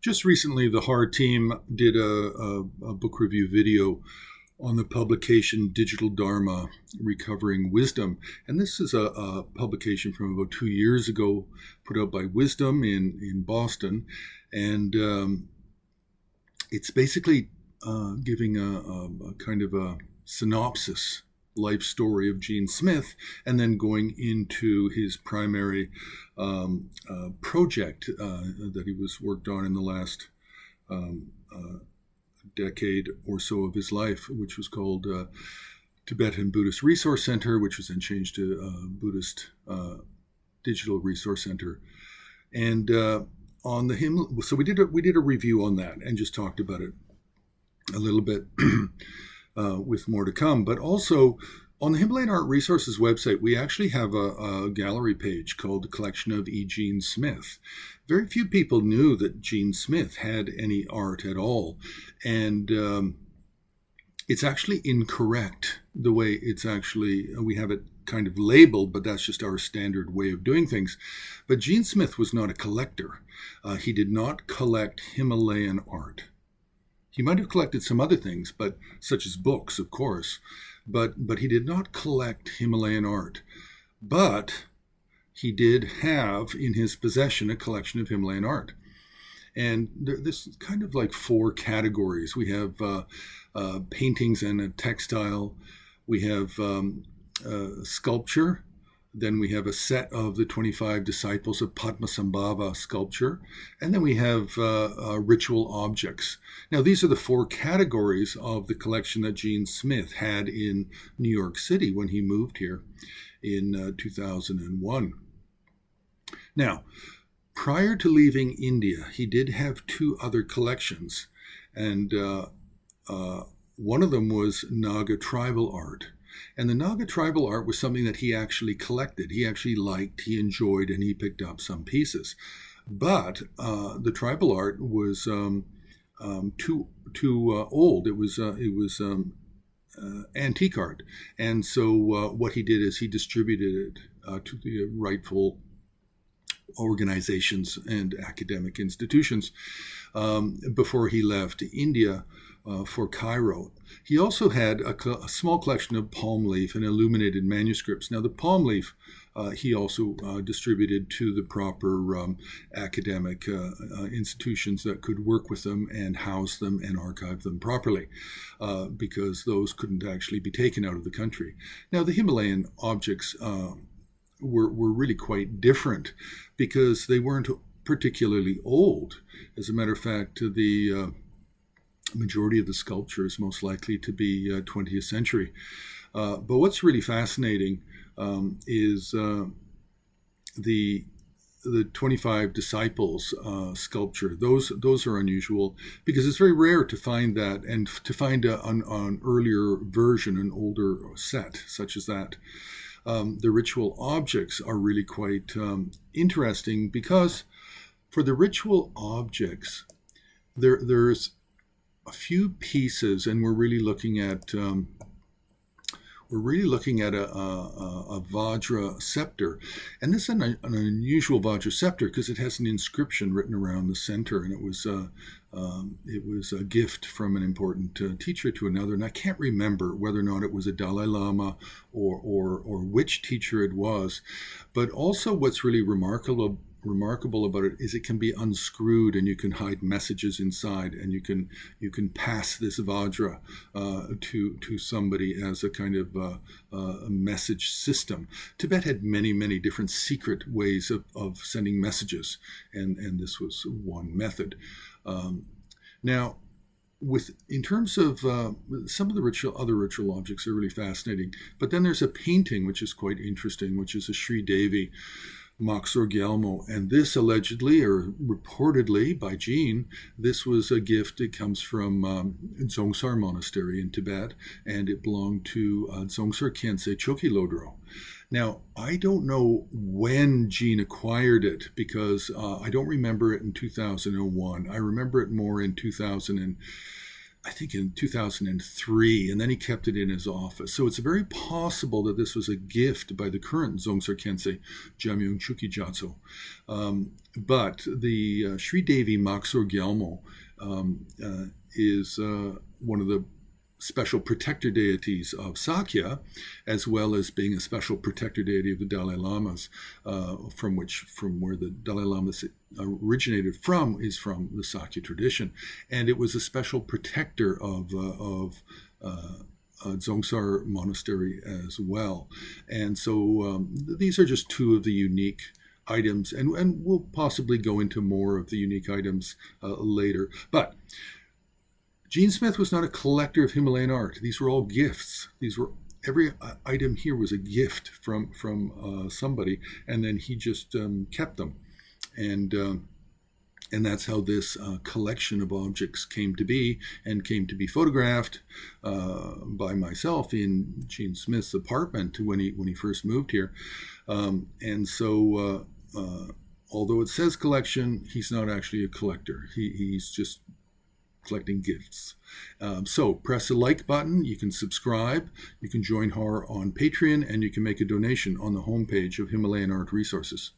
Just recently, the HAR team did a book review video on the publication Digital Dharma Recovering Wisdom. And this is a publication from about 2 years ago, put out by Wisdom in Boston. And it's basically giving a kind of a synopsis life story of Gene Smith, and then going into his primary project that he was worked on in the last decade or so of his life, which was called Tibetan Buddhist Resource Center, which was then changed to Buddhist Digital Resource Center. And on the so we did a review on that and just talked about it a little bit. With more to come. But also on the Himalayan Art Resources website, we actually have a gallery page called The Collection of E. Gene Smith. Very few people knew that Gene Smith had any art at all. And it's actually incorrect the way it's actually, we have it kind of labeled, but that's just our standard way of doing things. But Gene Smith was not a collector. He did not collect Himalayan art. He might have collected some other things, but such as books, of course, but he did not collect Himalayan art. But he did have in his possession a collection of Himalayan art. And this is kind of like four categories. We have paintings and a textile. We have sculpture. Then we have a set of the 25 disciples of Padmasambhava sculpture. And then we have ritual objects. Now, these are the four categories of the collection that Gene Smith had in New York City when he moved here in 2001. Now, prior to leaving India, he did have two other collections. And one of them was Naga tribal art. And the Naga tribal art was something that he actually collected. He actually liked, he enjoyed, and he picked up some pieces. But the tribal art was too old. It was antique art. And so what he did is he distributed it to the rightful organizations and academic institutions before he left India for Cairo. He also had a small collection of palm leaf and illuminated manuscripts. Now, the palm leaf he also distributed to the proper academic institutions that could work with them and house them and archive them properly, because those couldn't actually be taken out of the country. Now, the Himalayan objects were really quite different because they weren't particularly old. As a matter of fact, the majority of the sculpture is most likely to be 20th century. But what's really fascinating is the 25 disciples sculpture. Those are unusual because it's very rare to find that, and to find an earlier version, an older set such as that. The ritual objects are really quite interesting because for the ritual objects, there's a few pieces, and we're really looking at a Vajra scepter, and this is an unusual Vajra scepter because it has an inscription written around the center, and it was a gift from an important teacher to another, and I can't remember whether or not it was a Dalai Lama or which teacher it was, but also what's really remarkable about it is it can be unscrewed and you can hide messages inside, and you can pass this Vajra to somebody as a kind of a message system. Tibet had many different secret ways of sending messages, and this was one method. Now, in terms of some of the other ritual objects are really fascinating, but then there's a painting which is quite interesting, which is a Sri Devi Maxor Gyalmo, and this allegedly or reportedly by Gene, this was a gift. It comes from Dzongsar Monastery in Tibet, and it belonged to Dzongsar Khyentse Choki Lodro. Now, I don't know when Gene acquired it because I don't remember it in 2001. I remember it more in 2000 I think in 2003, and then he kept it in his office. So it's very possible that this was a gift by the current Dzongsar Khyentse, Jamyang Chukijatso. But the Sri Devi Maksur Gyalmo is one of the special protector deities of Sakya, as well as being a special protector deity of the Dalai Lamas, from where the Dalai Lamas originated from is from the Sakya tradition, and it was a special protector of Dzongsar Monastery as well. And so these are just two of the unique items, and we'll possibly go into more of the unique items later. But Gene Smith was not a collector of Himalayan art. These were all gifts. Every item here was a gift from somebody, and then he just kept them, and that's how this collection of objects came to be, and came to be photographed by myself in Gene Smith's apartment when he first moved here, and so although it says collection, he's not actually a collector. He's just collecting gifts. So press the like button, you can subscribe, you can join Har on Patreon, and you can make a donation on the homepage of Himalayan Art Resources.